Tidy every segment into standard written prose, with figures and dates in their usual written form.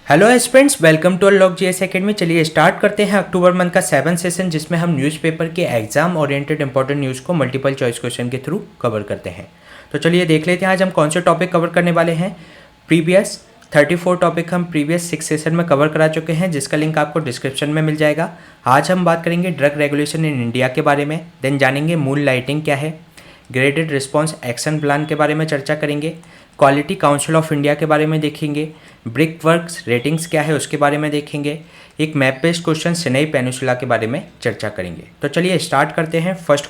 Hello friends, welcome to unlock G S academy. चलिए start करते हैं अक्टूबर मंथ का 7 सेशन, जिसमें हम न्यूज़पेपर के एग्जाम ओरिएंटेड इंपॉर्टेंट न्यूज़ को मल्टीपल चॉइस क्वेश्चन के थ्रू कवर करते हैं। तो चलिए देख लेते हैं आज हम कौन से टॉपिक कवर करने वाले हैं। प्रीवियस 34 टॉपिक हम प्रीवियस 6 सेशन में कवर करा चुके हैं, जिसका लिंक आपको डिस्क्रिप्शन में मिल जाएगा। आज हम बात करेंगे ड्रग रेगुलेशन इन इंडिया के बारे में, देन जानेंगे मून लाइटिंग क्या है, ग्रेडेड रिस्पॉन्स एक्शन प्लान के बारे में चर्चा करेंगे, क्वालिटी काउंसिल ऑफ इंडिया के बारे में देखेंगे, ब्रिक वर्क्स रेटिंग्स क्या है उसके बारे में देखेंगे, एक map based question Sinai peninsula के बारे में चर्चा करेंगे। तो चलिए स्टार्ट करते हैं। First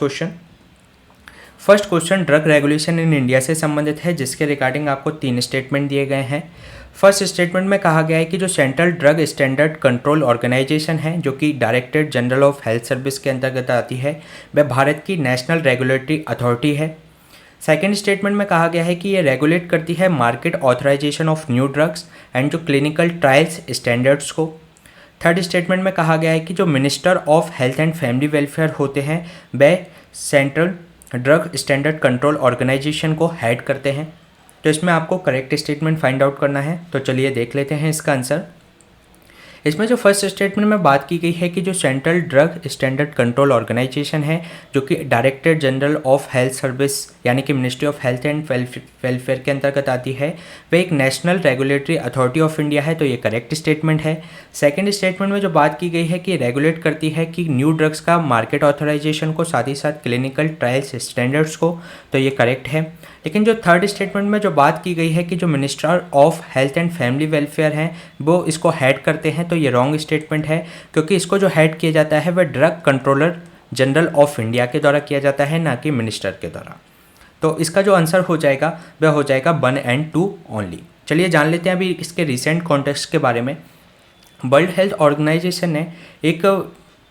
question drug regulation in India से संबंधित है, जिसके रिगार्डिंग आपको 3 स्टेटमेंट दिए गए हैं। फर्स्ट स्टेटमेंट में कहा गया है कि जो central drug standard control organisation है, जो कि directorate general of health service के अंतर्गत आती है, वह भारत की नेशनल रेगुलेटरी अथॉरिटी है। सेकेंड स्टेटमेंट में कहा गया है कि ये रेगुलेट करती है market authorisation of new drugs and जो क्लिनिकल ट्रायल्स स्टैंडर्ड्स को। थर्ड स्टेटमेंट में कहा गया है कि जो minister of health and family welfare होते हैं, वह central drug standard control organisation को हेड करते हैं। तो इसमें आपको करेक्ट स्टेटमेंट फाइंड आउट करना है। तो चलिए देख लेते हैं इसका आंसर। इसमें जो फर्स्ट स्टेटमेंट में बात की गई है कि जो central drug standard control organisation है, जो कि directorate general of health service यानी कि ministry of health and welfare के अंतर्गत आती है, वह एक national regulatory authority of India है। तो ये करेक्ट स्टेटमेंट है। सेकंड स्टेटमेंट में जो बात की गई है कि रेगुलेट करती है कि न्यू ड्रग्स का मार्केट ऑथराइजेशन को, साथ ही साथ क्लिनिकल ट्रायल्स स्टैंडर्ड्स को, तो ये करेक्ट है। लेकिन जो थर्ड स्टेटमेंट में जो बात की गई है कि जो minister of health and family welfare हैं, वो इसको हेड करते हैं, तो ये रॉन्ग स्टेटमेंट है, क्योंकि इसको जो हेड किया जाता है वह drug controller general of India के द्वारा किया जाता है, ना कि मिनिस्टर के द्वारा। तो इसका जो आंसर हो जाएगा वह हो जाएगा 1 और 2 ओनली। चलिए जान लेते हैं अभी इसके रिसेंट कॉन्टेक्स्ट के बारे में। वर्ल्ड हेल्थ ऑर्गेनाइजेशन ने एक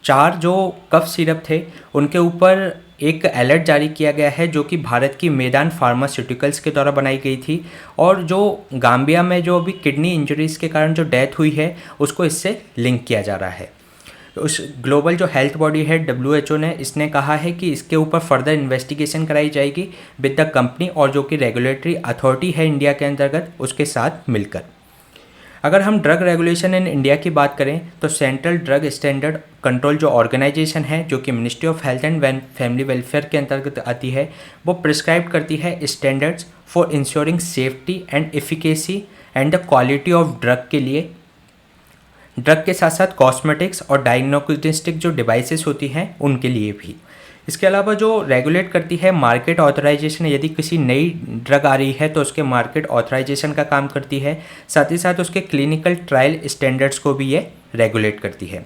4 जो कफ सिरप थे उनके ऊपर एक अलर्ट जारी किया गया है, जो कि भारत की मैदान फार्मास्यूटिकल्स के द्वारा बनाई गई थी, और जो गाम्बिया में जो अभी किडनी इंजरीज़ के कारण जो डेथ हुई है उसको इससे लिंक किया जा रहा है। उस ग्लोबल जो हेल्थ बॉडी है WHO ने इसने कहा है कि इसके ऊपर फर्दर इन्वेस्टिगेशन कराई जाएगी विद द कंपनी, और जो कि रेगुलेटरी अथॉरिटी है इंडिया के अंतर्गत उसके साथ मिलकर। अगर हम ड्रग रेगुलेशन इन इंडिया की बात करें तो सेंट्रल ड्रग स्टैंडर्ड कंट्रोल जो ऑर्गेनाइजेशन है, जो कि ministry of health and family welfare के अंतर्गत आती है, वो प्रिस्क्राइब करती है standards for ensuring safety and efficacy and the quality of drug के लिए। ड्रग के साथ साथ कॉस्मेटिक्स और डायग्नोस्टिक जो डिवाइसेस होती हैं उनके लिए भी। इसके अलावा जो रेगुलेट करती है मार्केट ऑथराइजेशन, यदि किसी नई ड्रग आ रही है तो उसके मार्केट ऑथराइजेशन का काम करती है, साथ ही साथ उसके क्लिनिकल ट्रायल स्टैंडर्ड्स को भी ये रेगुलेट करती है।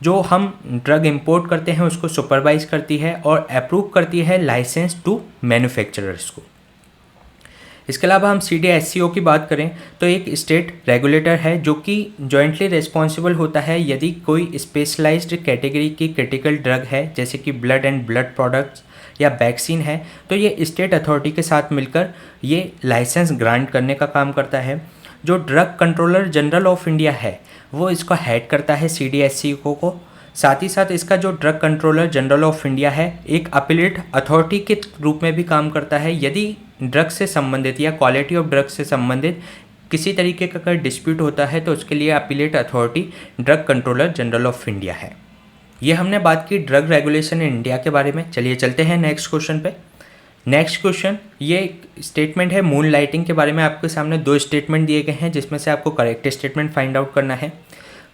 जो हम ड्रग इंपोर्ट करते हैं उसको सुपरवाइज करती है और अप्रूव करती है लाइसेंस टू मैन्युफैक्चरर्स को। इसके अलावा हम CDSCO की बात करें तो एक स्टेट रेगुलेटर है, जो कि जॉइंटली रिस्पॉन्सिबल होता है यदि कोई स्पेशलाइज्ड कैटेगरी की क्रिटिकल ड्रग है, जैसे कि ब्लड एंड ब्लड प्रोडक्ट्स या वैक्सीन है, तो ये स्टेट अथॉरिटी के साथ मिलकर ये लाइसेंस ग्रांट करने का काम करता है। जो drug controller general of India है वो इसको हेड करता है CDSCO को। साथ ही साथ इसका जो drug controller general of India है एक अपीलेट अथॉरिटी के रूप में भी काम करता है। यदि ड्रग से संबंधित या क्वालिटी ऑफ ड्रग से संबंधित किसी तरीके का अगर डिस्प्यूट होता है तो उसके लिए appellate authority drug controller general of India है। ये हमने बात की ड्रग रेगुलेशन इन इंडिया के बारे में। चलिए चलते हैं नेक्स्ट क्वेश्चन पे। नेक्स्ट क्वेश्चन ये स्टेटमेंट है मून लाइटिंग के बारे में। आपके सामने 2 स्टेटमेंट दिए गए हैं, जिसमें से आपको करेक्ट स्टेटमेंट फाइंड आउट करना है।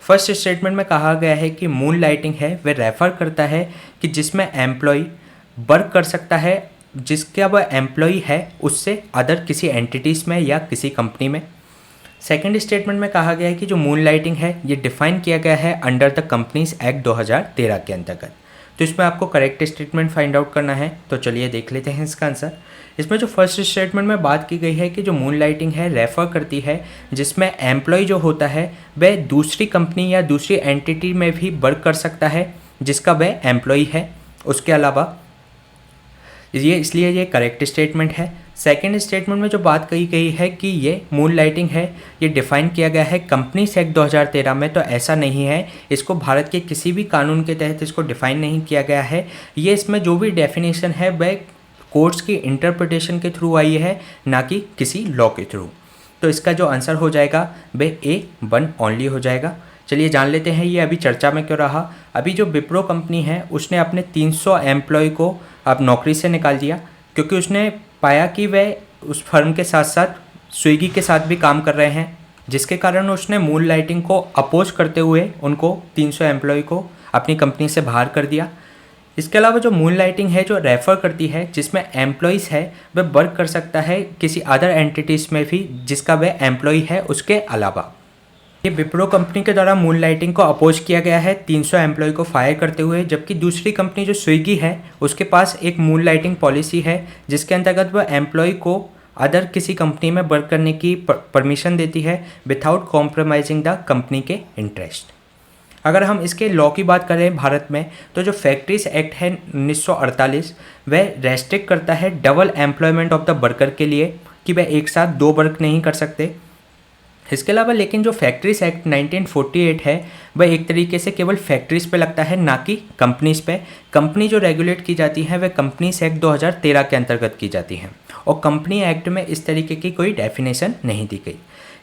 फर्स्ट स्टेटमेंट में कहा गया है कि मून लाइटिंग है वह रेफर करता है कि जिसमें एम्प्लॉय वर्क कर सकता है जिसका वह एम्प्लॉय है उससे अदर किसी एंटिटीज़ में या किसी कंपनी में। सेकंड स्टेटमेंट में कहा गया है कि जो मून लाइटिंग है ये डिफाइन किया गया है अंडर द कंपनीज एक्ट 2013 के अंतर्गत। तो इसमें आपको करेक्ट स्टेटमेंट फाइंड आउट करना है। तो चलिए देख लेते हैं इसका आंसर। इसमें जो फर्स्ट स्टेटमेंट में बात की गई है कि जो मून लाइटिंग है रेफर करती है जिसमें एम्प्लॉय जो होता है वह दूसरी कंपनी या दूसरी एंटिटी में भी वर्क कर सकता है जिसका वह एम्प्लॉय है। उसके अलावा ये इसलिए ये करेक्ट स्टेटमेंट है। सेकेंड स्टेटमेंट में जो बात कही गई है कि ये मून लाइटिंग है ये डिफाइन किया गया है कंपनीज एक्ट 2013 में, तो ऐसा नहीं है। इसको भारत के किसी भी कानून के तहत इसको डिफाइन नहीं किया गया है। ये इसमें जो भी डेफिनेशन है वह कोर्ट्स की इंटरप्रिटेशन के थ्रू आई है, ना कि किसी लॉ के थ्रू। तो इसका जो आंसर हो जाएगा वह A1 ओनली हो जाएगा। चलिए जान लेते हैं ये अभी चर्चा में क्यों रहा। अभी जो विप्रो कंपनी है उसने अपने 300 एम्प्लॉय को अब नौकरी से निकाल दिया, क्योंकि उसने पाया कि वह उस फर्म के साथ साथ स्विगी के साथ भी काम कर रहे हैं, जिसके कारण उसने मून लाइटिंग को अपोज करते हुए उनको 300 एम्प्लॉय को अपनी कंपनी से बाहर कर दिया। इसके अलावा जो मून लाइटिंग है जो रेफ़र करती है जिसमें एम्प्लॉइज़ है वह वर्क कर सकता है किसी अदर एंटिटीज़ में भी जिसका वह एम्प्लॉय है उसके अलावा। ये विप्रो कंपनी के द्वारा मून लाइटिंग को अपोज किया गया है 300 एम्प्लॉय को फायर करते हुए, जबकि दूसरी कंपनी जो स्विगी है उसके पास एक मून लाइटिंग पॉलिसी है जिसके अंतर्गत वह एम्प्लॉय को अदर किसी कंपनी में वर्क करने की परमिशन देती है विदाउट कॉम्प्रोमाइजिंग द कंपनी के इंटरेस्ट। अगर हम इसके लॉ की बात करें भारत में, तो जो फैक्ट्रीज एक्ट है 1948 वह रेस्ट्रिक्ट करता है double employment of the worker के लिए कि वह एक साथ 2 वर्क नहीं कर सकते। इसके अलावा लेकिन जो फैक्ट्रीज एक्ट 1948 है वह एक तरीके से केवल फैक्ट्रीज पे लगता है, ना कि कंपनीज पे। कंपनी जो रेगुलेट की जाती है वह कंपनीज एक्ट 2013 के अंतर्गत की जाती है और कंपनी एक्ट में इस तरीके की कोई डेफिनेशन नहीं दी गई।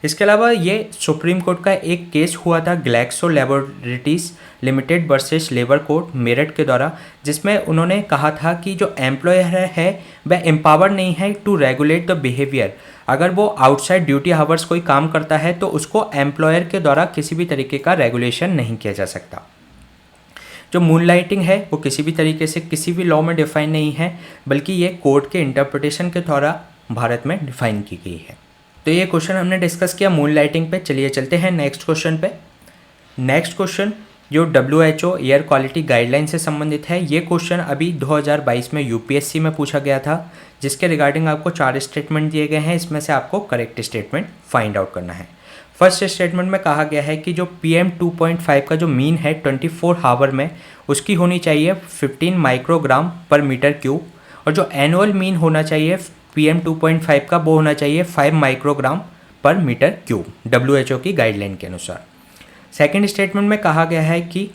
इसके अलावा ये सुप्रीम कोर्ट का एक केस हुआ था Glaxo laboratories limited versus labour court Meerut के द्वारा, जिसमें उन्होंने कहा था कि जो एम्प्लॉयर है वह एम्पावर नहीं है टू रेगुलेट द बिहेवियर। अगर वो आउटसाइड ड्यूटी आवर्स कोई काम करता है तो उसको एम्प्लॉयर के द्वारा किसी भी तरीके का रेगुलेशन नहीं किया जा सकता। जो मून लाइटिंग है वो किसी भी तरीके से किसी भी लॉ में डिफाइन नहीं है, बल्कि ये कोर्ट के इंटरप्रिटेशन के द्वारा भारत में डिफाइन की गई है। तो ये क्वेश्चन हमने डिस्कस किया मून लाइटिंग पे। चलिए चलते हैं नेक्स्ट क्वेश्चन पे। नेक्स्ट क्वेश्चन जो WHO एयर क्वालिटी गाइडलाइन से संबंधित है। ये क्वेश्चन अभी 2022 में UPSC में पूछा गया था, जिसके रिगार्डिंग आपको 4 स्टेटमेंट दिए गए हैं। इसमें से आपको करेक्ट स्टेटमेंट फाइंड आउट करना है। फर्स्ट स्टेटमेंट में कहा गया है कि जो PM 2.5 का जो मीन है 24 हावर में उसकी होनी चाहिए 15 माइक्रोग्राम पर मीटर क्यूब, और जो एनुअल मीन होना चाहिए PM 2.5 का वो होना चाहिए 5 माइक्रोग्राम पर मीटर क्यूब WHO की गाइडलाइन के अनुसार। सेकेंड स्टेटमेंट में कहा गया है कि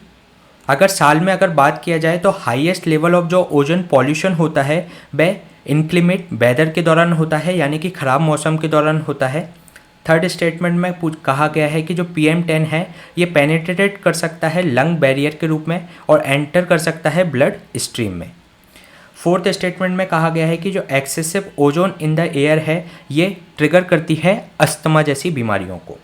अगर साल में अगर बात किया जाए तो हाईएस्ट लेवल ऑफ जो ओजोन पॉल्यूशन होता है वह इनक्लिमेट वेदर के दौरान होता है, यानी कि ख़राब मौसम के दौरान होता है। थर्ड स्टेटमेंट में कहा गया है कि जो PM10 है ये पेनिट्रेट कर सकता है लंग बैरियर के रूप में और एंटर कर सकता है ब्लड स्ट्रीम में। फोर्थ स्टेटमेंट में कहा गया है कि जो excessive ozone in the air है ये ट्रिगर करती है अस्थमा जैसी बीमारियों को।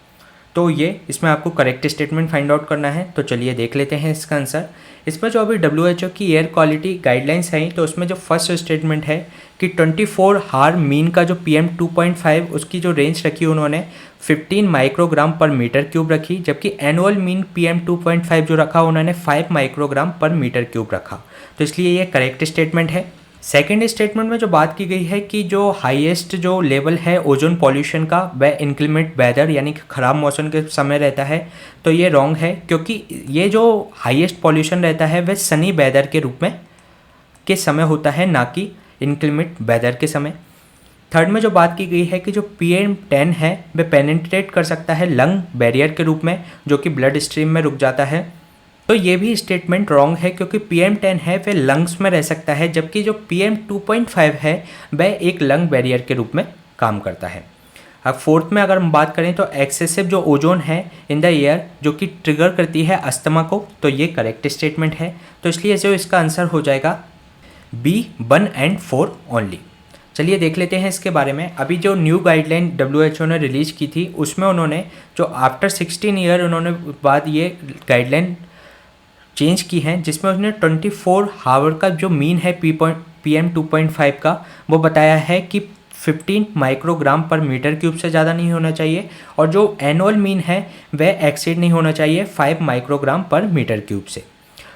तो ये इसमें आपको करेक्ट स्टेटमेंट फाइंड आउट करना है। तो चलिए देख लेते हैं इसका आंसर। इसमें जो अभी WHO की एयर क्वालिटी गाइडलाइंस हैं तो उसमें जो फर्स्ट स्टेटमेंट है कि 24 हार मीन का जो PM 2.5 उसकी जो रेंज रखी उन्होंने 15 माइक्रोग्राम पर मीटर क्यूब रखी, जबकि एनुअल मीन PM 2.5 जो रखा उन्होंने 5 माइक्रोग्राम पर मीटर क्यूब रखा। तो इसलिए ये करेक्ट स्टेटमेंट है। सेकेंड स्टेटमेंट में जो बात की गई है कि जो हाईएस्ट जो लेवल है ओजोन पॉल्यूशन का वह इंक्लीमेंट वेदर यानी कि ख़राब मौसम के समय रहता है, तो ये रॉन्ग है, क्योंकि ये जो हाईएस्ट पॉल्यूशन रहता है वह सनी वेदर के रूप में के समय होता है, ना कि इंक्लीमेंट वेदर के समय। थर्ड में जो बात की गई है कि जो PM10 है वह पेनिट्रेट कर सकता है लंग बैरियर के रूप में जो कि ब्लड स्ट्रीम में रुक जाता है, तो ये भी स्टेटमेंट रॉन्ग है, क्योंकि PM10 है वह लंग्स में रह सकता है, जबकि जो PM 2.5 है वह एक लंग बैरियर के रूप में काम करता है। अब फोर्थ में अगर हम बात करें तो एक्सेसिव जो ओजोन है इन द एयर जो कि ट्रिगर करती है अस्थमा को, तो ये करेक्ट स्टेटमेंट है। तो इसलिए जो इसका आंसर हो जाएगा B1 and 4 ओनली। चलिए देख लेते हैं इसके बारे में। अभी जो न्यू गाइडलाइन WHO ने रिलीज़ की थी उसमें उन्होंने जो आफ्टर 16 ईयर उन्होंने बाद ये गाइडलाइन चेंज की हैं, जिसमें उसने 24 हावर का जो मीन है PM 2.5 का वो बताया है कि 15 माइक्रोग्राम पर मीटर क्यूब से ज़्यादा नहीं होना चाहिए, और जो एनुअल मीन है वह एक्सीड नहीं होना चाहिए 5 माइक्रोग्राम पर मीटर क्यूब से।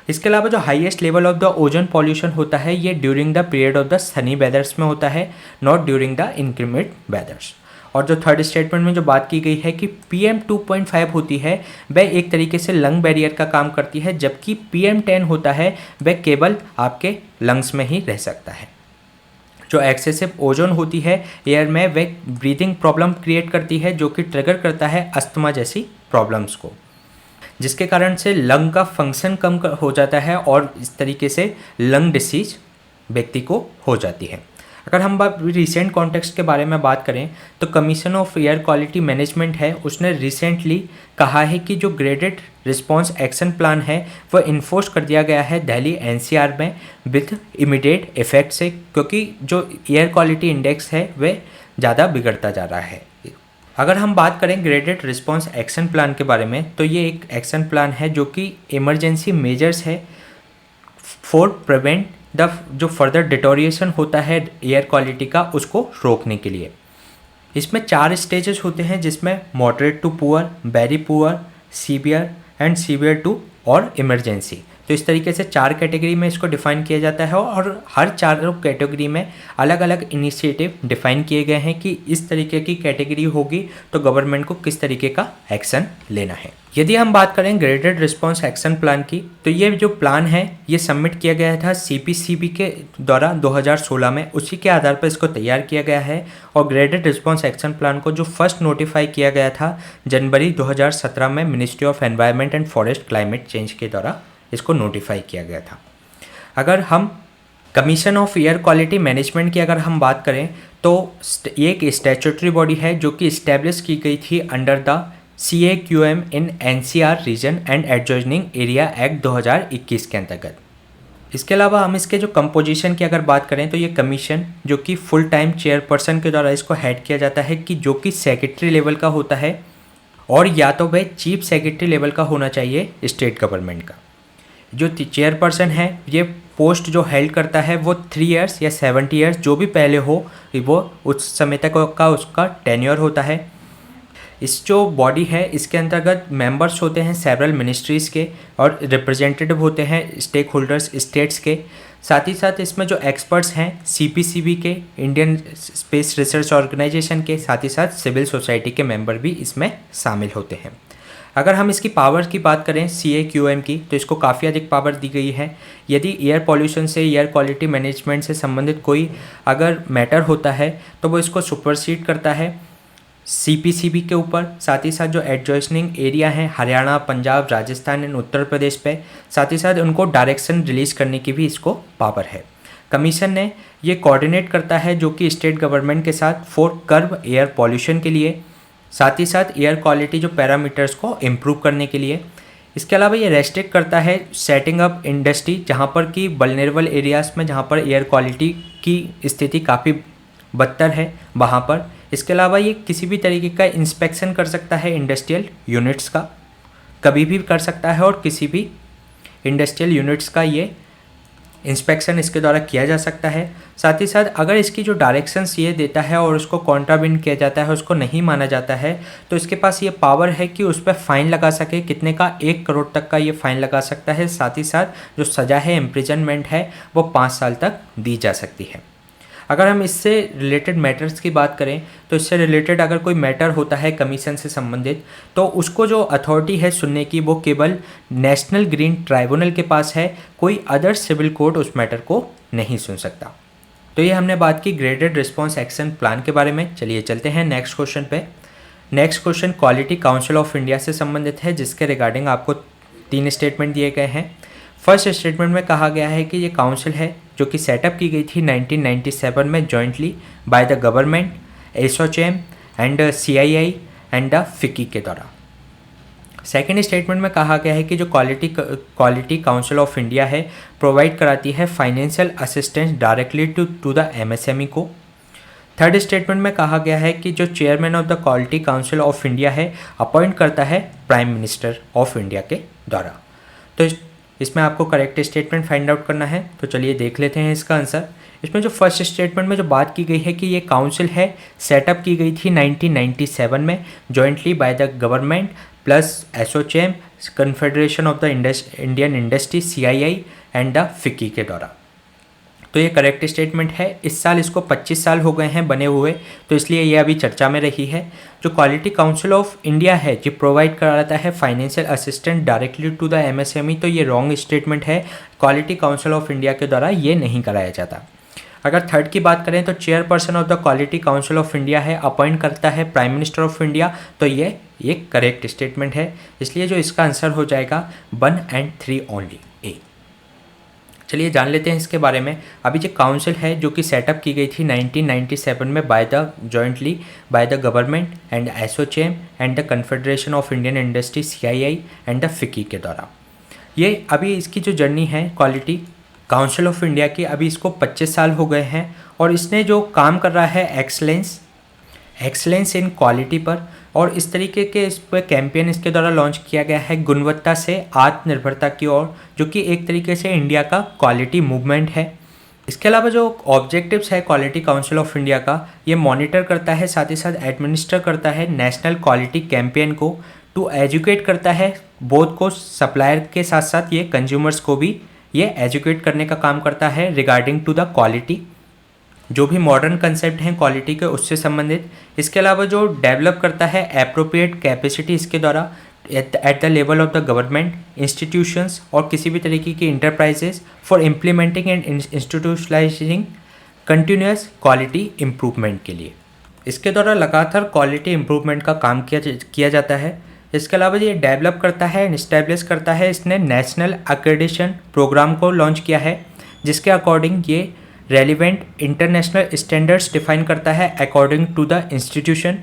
इसके अलावा जो highest level of the ozone pollution होता है ये during the period of the Sunny वेदर्स में होता है, नॉट ड्यूरिंग द इंक्रीमेंट वेदर्स। और जो थर्ड स्टेटमेंट में जो बात की गई है कि PM 2.5 होती है वह एक तरीके से लंग बैरियर का काम करती है, जबकि PM10 होता है वह केवल आपके लंग्स में ही रह सकता है। जो एक्सेसिव ओजोन होती है एयर में वह ब्रीदिंग प्रॉब्लम क्रिएट करती है जो कि ट्रिगर करता है अस्थमा जैसी प्रॉब्लम्स को, जिसके कारण से लंग का फंक्शन कम हो जाता है और इस तरीके से लंग डिसीज व्यक्ति को हो जाती है। अगर हम रिसेंट कॉन्टेक्स्ट के बारे में बात करें तो commission of air quality management है, उसने रिसेंटली कहा है कि जो ग्रेडेड रिस्पांस एक्शन प्लान है वो इन्फोर्स कर दिया गया है दिल्ली एनसीआर में विद इमीडिएट इफेक्ट से, क्योंकि जो एयर क्वालिटी इंडेक्स है वह ज़्यादा बिगड़ता जा रहा है। अगर हम बात करें ग्रेडेड रिस्पांस एक्शन प्लान के बारे में तो ये एक एक्शन प्लान है जो कि इमरजेंसी मेजर्स है फॉर प्रिवेंट द जो फर्दर डिटोरिएशन होता है एयर क्वालिटी का उसको रोकने के लिए। इसमें 4 स्टेजेस होते हैं जिसमें moderate to poor, very poor, severe and severe to और इमरजेंसी। तो इस तरीके से 4 कैटेगरी में इसको डिफ़ाइन किया जाता है और हर चारों कैटेगरी में अलग अलग इनिशिएटिव डिफ़ाइन किए गए हैं कि इस तरीके की कैटेगरी होगी तो गवर्नमेंट को किस तरीके का एक्शन लेना है। यदि हम बात करें ग्रेडेड रिस्पांस एक्शन प्लान की तो ये जो प्लान है ये सबमिट किया गया था सीपीसीबी के द्वारा 2016 में, उसी के आधार पर इसको तैयार किया गया है। और ग्रेडेड रिस्पांस एक्शन प्लान को जो फर्स्ट नोटिफाई किया गया था जनवरी 2017 में ministry of environment and forest climate change के द्वारा इसको नोटिफाई किया गया था। अगर हम commission of air quality management की अगर हम बात करें तो ये एक स्टैट्यूटरी बॉडी है जो कि इस्टेब्लिश की गई थी under the CAQM in NCR region and adjoining area act 2021 के अंतर्गत। इसके अलावा हम इसके जो कंपोजिशन की अगर बात करें तो ये कमीशन जो कि फुल टाइम चेयरपर्सन के द्वारा इसको हेड किया जाता है कि जो कि सेक्रेटरी लेवल का होता है और या तो वह चीफ सेक्रेटरी लेवल का होना चाहिए स्टेट गवर्नमेंट का। जो चेयरपर्सन है ये पोस्ट जो हेल्ड करता है वो 3 इयर्स या 70 इयर्स जो भी पहले हो वो उस समय तक का उसका टेन्योर होता है। इस जो बॉडी है इसके अंतर्गत मेंबर्स होते हैं सेवरल मिनिस्ट्रीज़ के और रिप्रेजेंटेटिव होते हैं स्टेक होल्डर्स स्टेट्स के। साथ ही साथ इसमें जो एक्सपर्ट्स हैं CPCB के, इंडियन स्पेस रिसर्च ऑर्गेनाइजेशन के, साथ ही साथ सिविल सोसाइटी के मेंबर भी इसमें शामिल होते हैं। अगर हम इसकी पावर की बात करें CAQM की तो इसको काफ़ी अधिक पावर दी गई है। यदि एयर पॉल्यूशन से, एयर क्वालिटी मैनेजमेंट से संबंधित कोई अगर मैटर होता है तो वो इसको सुपरसीड करता है CPCB के ऊपर। साथ ही साथ जो एडजॉइनिंग एरिया हैं हरियाणा, पंजाब, राजस्थान एंड उत्तर प्रदेश पे, साथ ही साथ उनको डायरेक्शन रिलीज़ करने की भी इसको पावर है। कमीशन ने ये कोऑर्डिनेट करता है जो कि स्टेट गवर्नमेंट के साथ फॉर कर्ब एयर पॉल्यूशन के लिए, साथ ही साथ एयर क्वालिटी जो पैरामीटर्स को इम्प्रूव करने के लिए। इसके अलावा ये रेस्ट्रिक्ट करता है सेटिंग अप इंडस्ट्री जहाँ पर कि वल्नरेबल एरियाज़ में जहाँ पर एयर क्वालिटी की स्थिति काफ़ी बदतर है वहाँ पर। इसके अलावा ये किसी भी तरीके का इंस्पेक्शन कर सकता है इंडस्ट्रियल यूनिट्स का, कभी भी कर सकता है और किसी भी इंडस्ट्रियल यूनिट्स का ये इंस्पेक्शन इसके द्वारा किया जा सकता है। साथ ही साथ अगर इसकी जो डायरेक्शंस ये देता है और उसको कॉन्ट्राविन किया जाता है, उसको नहीं माना जाता है, तो इसके पास ये पावर है कि उस पर फ़ाइन लगा सके। कितने का? 1 करोड़ तक का ये फ़ाइन लगा सकता है। साथ ही साथ जो सज़ा है इम्प्रिजनमेंट है वो 5 साल तक दी जा सकती है। अगर हम इससे रिलेटेड मैटर्स की बात करें तो इससे रिलेटेड अगर कोई मैटर होता है कमीशन से संबंधित तो उसको जो अथॉरिटी है सुनने की वो केवल नेशनल ग्रीन ट्राइब्यूनल के पास है, कोई अदर सिविल कोर्ट उस मैटर को नहीं सुन सकता। तो ये हमने बात की ग्रेडेड रिस्पांस एक्शन प्लान के बारे में। चलिए चलते हैं नेक्स्ट क्वेश्चन पे। Next question quality council of India से संबंधित है जिसके रिगार्डिंग आपको 3 स्टेटमेंट दिए गए हैं। फर्स्ट स्टेटमेंट में कहा गया है कि ये काउंसिल है जो कि सेटअप की गई थी 1997 में jointly by the government, ASSOCHAM and CII and the FICCI के द्वारा। सेकेंड स्टेटमेंट में कहा गया है कि जो क्वालिटी काउंसिल ऑफ इंडिया है प्रोवाइड कराती है financial assistance directly to the MSME को। थर्ड स्टेटमेंट में कहा गया है कि जो chairman of the quality council of India है अपॉइंट करता है प्राइम मिनिस्टर ऑफ इंडिया के द्वारा। तो इसमें आपको करेक्ट स्टेटमेंट फाइंड आउट करना है। तो चलिए देख लेते हैं इसका आंसर। इसमें जो फर्स्ट स्टेटमेंट में जो बात की गई है कि ये काउंसिल है सेटअप की गई थी 1997 में jointly by the government plus ASSOCHAM, confederation of the Indian industry CII and the FICCI के द्वारा। तो ये करेक्ट स्टेटमेंट है। इस साल इसको 25 साल हो गए हैं बने हुए, तो इसलिए ये अभी चर्चा में रही है। जो क्वालिटी काउंसिल ऑफ इंडिया है जो प्रोवाइड कराता है financial assistant directly to the MSME, तो ये रॉन्ग स्टेटमेंट है। क्वालिटी काउंसिल ऑफ इंडिया के द्वारा ये नहीं कराया जाता। अगर थर्ड की बात करें तो chairperson of the quality council of India है अपॉइंट करता है प्राइम मिनिस्टर ऑफ इंडिया, तो ये एक करेक्ट स्टेटमेंट है। इसलिए जो इसका आंसर हो जाएगा 1 and 3 ओनली, A। चलिए जान लेते हैं इसके बारे में। अभी जो काउंसिल है जो कि सेटअप की गई थी 1997 में by the jointly by the government and ASSOCHAM and the confederation of Indian industry CII and the FICCI के द्वारा। ये अभी इसकी जो जर्नी है क्वालिटी काउंसिल ऑफ इंडिया की, अभी इसको 25 साल हो गए हैं और इसने जो काम कर रहा है एक्सलेंस इन क्वालिटी पर, और इस तरीके के इस पर कैंपेन इसके द्वारा लॉन्च किया गया है गुणवत्ता से आत्मनिर्भरता की ओर, जो कि एक तरीके से इंडिया का क्वालिटी मूवमेंट है। इसके अलावा जो ऑब्जेक्टिव्स है क्वालिटी काउंसिल ऑफ इंडिया का, ये मॉनिटर करता है, साथ ही साथ एडमिनिस्टर करता है नेशनल क्वालिटी कैंपेन को, टू एजुकेट करता है बोथ को सप्लायर के साथ साथ ये कंज्यूमर्स को भी ये एजुकेट करने का काम करता है रिगार्डिंग टू द क्वालिटी, जो भी मॉडर्न कंसेप्ट हैं क्वालिटी के उससे संबंधित। इसके अलावा जो डेवलप करता है एप्रोप्रिएट कैपेसिटी इसके द्वारा at the level of the government institutions और किसी भी तरीके की enterprises for implementing and इंस्टीट्यूशनलाइजिंग continuous quality improvement के लिए। इसके द्वारा लगातार क्वालिटी इम्प्रूवमेंट का काम किया जाता है। इसके अलावा ये डेवलप करता है एंड इस्टेब्लिश करता है, इसने नेशनल एक्रेडिटेशन प्रोग्राम को लॉन्च किया है जिसके अकॉर्डिंग ये रेलिवेंट इंटरनेशनल स्टैंडर्ड्स डिफाइन करता है अकॉर्डिंग टू द इंस्टीट्यूशन।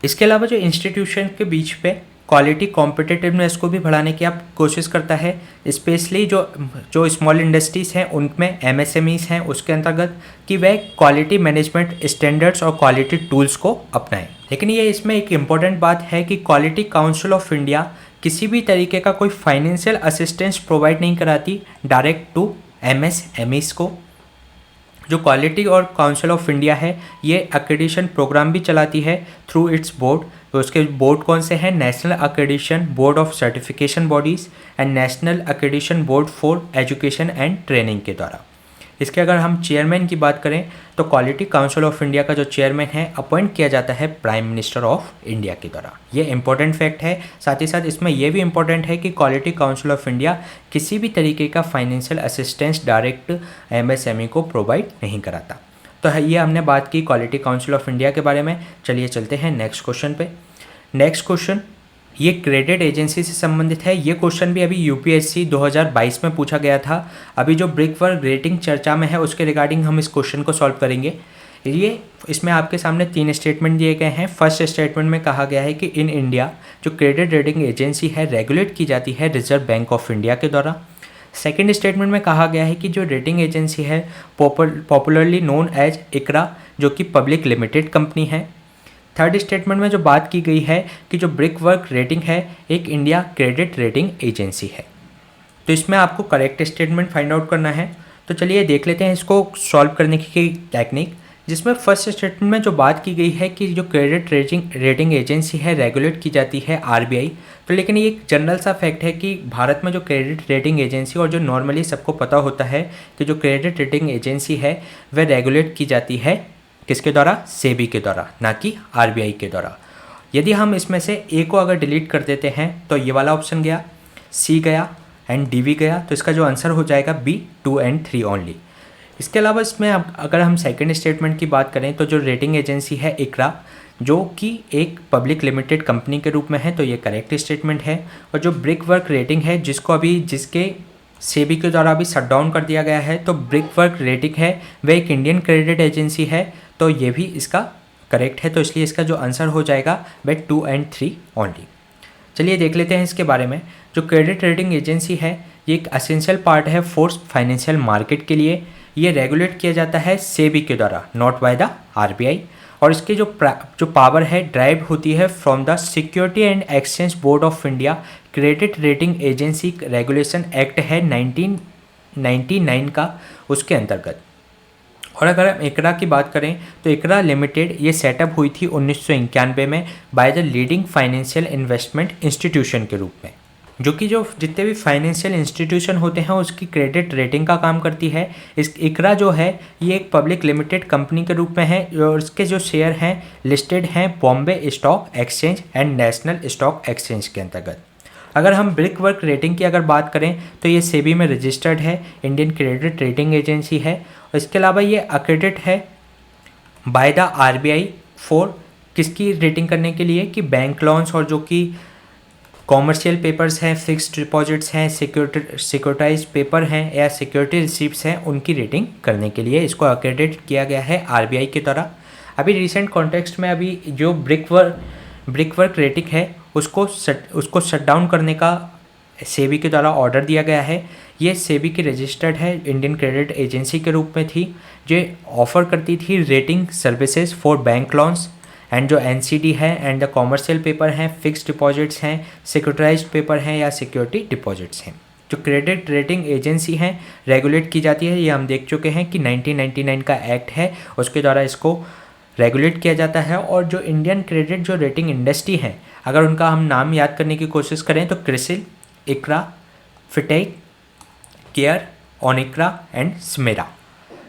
इसके अलावा जो इंस्टीट्यूशन के बीच पे क्वालिटी कॉम्पिटिटिवनेस को भी बढ़ाने की आप कोशिश करता है, स्पेशली जो स्मॉल इंडस्ट्रीज़ हैं उनमें MSMEs हैं उसके अंतर्गत, कि वह क्वालिटी मैनेजमेंट स्टैंडर्ड्स और क्वालिटी टूल्स को अपनाएं। लेकिन ये इसमें एक इम्पॉर्टेंट बात है कि क्वालिटी काउंसिल ऑफ इंडिया किसी भी तरीके का कोई फाइनेंशियल असिस्टेंस प्रोवाइड नहीं कराती डायरेक्ट टू MSMEs को। जो क्वालिटी और काउंसिल ऑफ इंडिया है ये एक्रेडिटेशन प्रोग्राम भी चलाती है थ्रू इट्स बोर्ड। तो उसके बोर्ड कौन से हैं? National accreditation board of certification bodies and national accreditation board for education and training के द्वारा। इसके अगर हम चेयरमैन की बात करें तो क्वालिटी काउंसिल ऑफ इंडिया का जो चेयरमैन है अपॉइंट किया जाता है प्राइम मिनिस्टर ऑफ इंडिया के द्वारा। ये इंपॉर्टेंट फैक्ट है। साथ ही साथ इसमें यह भी इंपॉर्टेंट है कि क्वालिटी काउंसिल ऑफ इंडिया किसी भी तरीके का फाइनेंशियल असिस्टेंस डायरेक्ट MSME को प्रोवाइड नहीं कराता। तो ये हमने बात की क्वालिटी काउंसिल ऑफ इंडिया के बारे में। चलिए चलते हैं नेक्स्ट क्वेश्चन पे। नेक्स्ट क्वेश्चन ये क्रेडिट एजेंसी से संबंधित है। ये क्वेश्चन भी अभी UPSC 2022 में पूछा गया था। अभी जो ब्रिकवर्क रेटिंग चर्चा में है उसके रिगार्डिंग हम इस क्वेश्चन को सॉल्व करेंगे। ये इसमें आपके सामने 3 स्टेटमेंट दिए गए हैं। फर्स्ट स्टेटमेंट में कहा गया है कि इन इंडिया जो क्रेडिट रेटिंग एजेंसी है रेगुलेट की जाती है रिजर्व बैंक ऑफ इंडिया के द्वारा। सेकेंड स्टेटमेंट में कहा गया है कि जो रेटिंग एजेंसी है पॉपुलरली नोन एज ICRA जो कि पब्लिक लिमिटेड कंपनी है। थर्ड स्टेटमेंट में जो बात की गई है कि जो ब्रिकवर्क रेटिंग है एक इंडिया क्रेडिट रेटिंग एजेंसी है। तो इसमें आपको करेक्ट स्टेटमेंट फाइंड आउट करना है। तो चलिए देख लेते हैं इसको सॉल्व करने की टेक्निक, जिसमें फर्स्ट स्टेटमेंट में जो बात की गई है कि जो क्रेडिट रेटिंग एजेंसी है रेगुलेट की जाती है RBI। तो लेकिन ये एक जनरल सा फैक्ट है कि भारत में जो क्रेडिट रेटिंग एजेंसी और जो नॉर्मली सबको पता होता है कि जो क्रेडिट रेटिंग एजेंसी है वह रेगुलेट की जाती है किसके द्वारा? सेबी के द्वारा, ना कि RBI के द्वारा। यदि हम इसमें से A को अगर डिलीट कर देते हैं तो ये वाला ऑप्शन गया, C गया एंड D भी गया। तो इसका जो आंसर हो जाएगा B 2 and 3 ओनली। इसके अलावा इसमें अगर हम सेकंड स्टेटमेंट की बात करें तो जो रेटिंग एजेंसी है ICRA जो कि एक पब्लिक लिमिटेड कंपनी के रूप में है, तो ये करेक्ट स्टेटमेंट है। और जो ब्रिकवर्क रेटिंग है जिसके सेबी के द्वारा अभी शट डाउन कर दिया गया है, तो ब्रिकवर्क रेटिंग है वह एक इंडियन क्रेडिट एजेंसी है, तो ये भी इसका करेक्ट है। तो इसलिए इसका जो आंसर हो जाएगा वह 2 and 3 ओनली। चलिए देख लेते हैं इसके बारे में। जो क्रेडिट रेटिंग एजेंसी है ये एक असेंशियल पार्ट है फोर्स फाइनेंशियल मार्केट के लिए। ये रेगुलेट किया जाता है सेबी के द्वारा, नॉट बाय द RBI। और इसकी जो पावर है ड्राइव होती है from the security and exchange board of India. Credit rating agency regulation act है 1999 का, उसके अंतर्गत। और अगर हम ICRA की बात करें तो ICRA लिमिटेड ये सेटअप हुई थी 1991 में by the leading financial investment institution के रूप में, जो कि जो जितने भी फाइनेंशियल इंस्टीट्यूशन होते हैं उसकी क्रेडिट रेटिंग का काम करती है। इस ICRA जो है ये एक पब्लिक लिमिटेड कंपनी के रूप में है और इसके जो शेयर हैं लिस्टेड हैं Bombay stock exchange and national stock exchange के अंतर्गत। अगर हम ब्रिकवर्क रेटिंग की अगर बात करें तो ये सेबी में रजिस्टर्ड है, इंडियन क्रेडिट रेटिंग एजेंसी है। और इसके अलावा ये एक्रेडिट है बाय द RBI फॉर किसकी रेटिंग करने के लिए? कि बैंक लोन्स और जो कि कॉमर्शियल पेपर्स हैं, फिक्स्ड डिपॉजिट्स हैं, सिक्योरिटाइज पेपर हैं या सिक्योरिटी रिसीप्ट्स हैं, उनकी रेटिंग करने के लिए इसको एक्रेडिट किया गया है आरबीआई के द्वारा। अभी रिसेंट कॉन्टेक्स्ट में अभी जो ब्रिकवर्क रेटिंग है उसको शट डाउन करने का सेबी के द्वारा ऑर्डर दिया गया है। ये सेबी की रजिस्टर्ड है इंडियन क्रेडिट एजेंसी के रूप में थी, जो ऑफर करती थी rating services for bank loans and जो एनसीडी है एंड द कॉमर्शियल पेपर हैं, फिक्स्ड डिपॉजिट्स हैं, सिक्योरिटाइज्ड पेपर हैं या सिक्योरिटी डिपॉजिट्स हैं। जो क्रेडिट रेटिंग एजेंसी हैं रेगुलेट की जाती है, ये हम देख चुके हैं कि 1999 का एक्ट है उसके द्वारा इसको रेगुलेट किया जाता है। और जो इंडियन क्रेडिट जो रेटिंग इंडस्ट्री है, अगर उनका हम नाम याद करने की कोशिश करें तो क्रिसिल, इक्रा, फिटेक, केयर, ओनिक्रा एंड स्मेरा,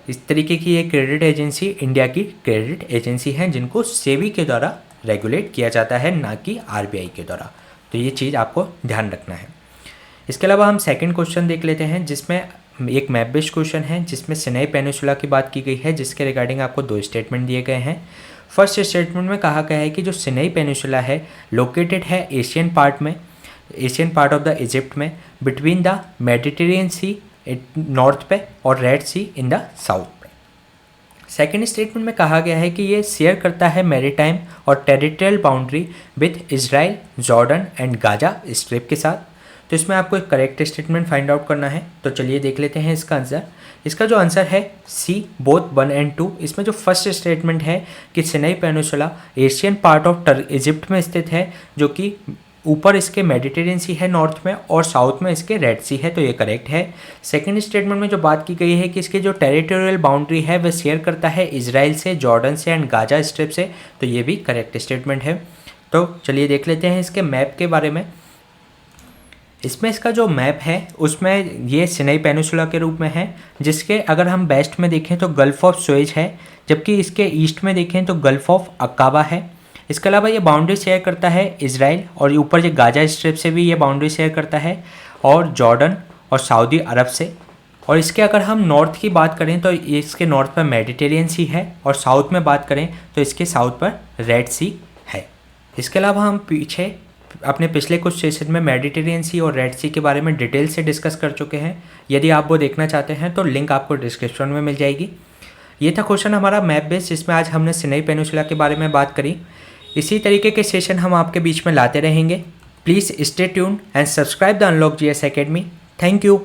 इस तरीके की ये क्रेडिट एजेंसी इंडिया की क्रेडिट एजेंसी हैं जिनको सेबी के द्वारा रेगुलेट किया जाता है, ना कि आरबीआई के द्वारा। तो ये चीज़ आपको ध्यान रखना है। इसके अलावा हम सेकंड क्वेश्चन देख लेते हैं, जिसमें एक मैप बेस्ड क्वेश्चन है जिसमें सिनाई पेनिनसुला की बात की गई है, जिसके रिगार्डिंग आपको 2 स्टेटमेंट दिए गए हैं। फर्स्ट स्टेटमेंट में कहा गया है कि जो सिनाई पेनिनसुला है लोकेटेड है Asian part of the Egypt में, between the Mediterranean sea north पे और red sea in the south पे। सेकेंड स्टेटमेंट में कहा गया है कि ये शेयर करता है मैरीटाइम और territorial boundary with Israel, Jordan and Gaza strip के साथ। तो इसमें आपको एक करेक्ट स्टेटमेंट फाइंड आउट करना है। तो चलिए देख लेते हैं इसका आंसर। इसका जो आंसर है सी, बोथ 1 और 2। इसमें जो फर्स्ट स्टेटमेंट है कि Sinai peninsula Asian part of Egypt में स्थित है, जो कि ऊपर इसके मेडिटेरियन सी है नॉर्थ में और साउथ में इसके रेड सी है, तो ये करेक्ट है। सेकंड स्टेटमेंट में जो बात की गई है कि इसके जो टेरिटोरियल बाउंड्री है वह शेयर करता है इजराइल से, जॉर्डन से एंड गाजा स्ट्रिप से, तो ये भी करेक्ट स्टेटमेंट है। तो चलिए देख लेते हैं इसके मैप के बारे में। इसमें इसका जो मैप है उसमें ये सिनाई पेनिनसुला के रूप में है, जिसके अगर हम वेस्ट में देखें तो गल्फ ऑफ सुएज है, जबकि इसके ईस्ट में देखें तो गल्फ ऑफ अकाबा है। इसके अलावा ये बाउंड्री शेयर करता है इजराइल, और ऊपर जो गाजा स्ट्रिप से भी ये बाउंड्री शेयर करता है, और जॉर्डन और सऊदी अरब से। और इसके अगर हम नॉर्थ की बात करें तो इसके नॉर्थ पर मेडिटेरियन सी है, और साउथ में बात करें तो इसके साउथ पर रेड सी है। इसके अलावा हम पीछे अपने पिछले कुछ सेशन में मेडिटेरियन सी और रेड सी के बारे में डिटेल से डिस्कस कर चुके हैं। यदि आप वो देखना चाहते हैं तो लिंक आपको डिस्क्रिप्शन में मिल जाएगी। ये था क्वेश्चन हमारा मैप बेस्ड, जिसमें आज हमने सिनाई पेनिनसुला के बारे में बात करी। इसी तरीके के सेशन हम आपके बीच में लाते रहेंगे। Please stay tuned and subscribe the unlock G S academy. Thank you.